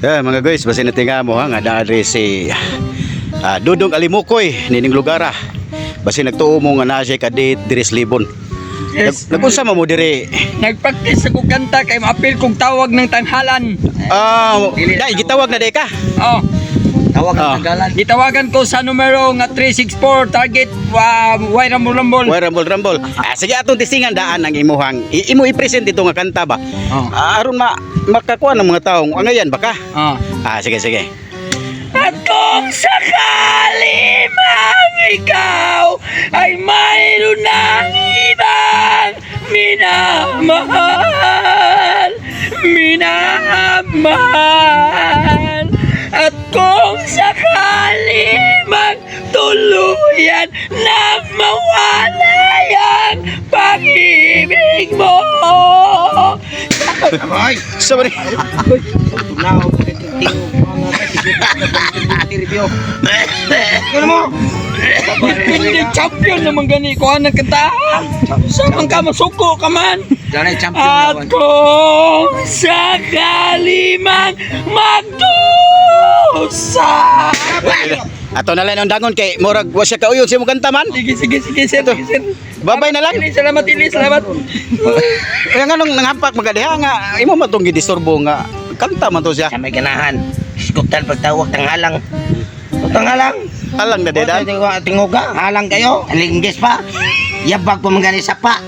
Mga guys, basi natinga mo ha nga daadre si Dudong Alimukoy nining lugar ah. Basi nagtuo mo nga na siya kadit diris Libon. Yes. Nagunsa mo diri? Nagpractice ako kanta kay maapil kong tawag ng tanghalan. Dai gitawag na day ka. Oh, Tawag Ah. ang tagalan. gitawagan ko sa numero nga 364 target Y Rambol. Way rambol. Sige atong tisingan daan ang imuhang imo i-present dito nga kanta ba. Oh. Aron makakuha ng mga taong angayan ba ka? Oh. Sige. At kung sakali mang ikaw ay mayroon ng ibang minamahal. At kung sakali mang tuluyan na mawalay ang pag-ibig mo. Ay! Sorry. Tunaw, review. Ano mo? Hindi champion naman gani ko ang nagkatahan. Saan ka masuko ka man? Janay champion At naman. kung sakali mang magdusa. Ato na lang ang dangon kay murag wa siya kauyon sa imong kanta man. Sige, sir. Babay na lang. Salamat. Kaya nga nung nanghampak magadiha nga imo man tong gidisturbo nga kanta man to siya. Sa may ganahan. Skutan pagtawag tanghalang. Tanghalang. Alang na dedan. Tinguga, halang kayo. Linggis pa. Yabag pa mga sa pa.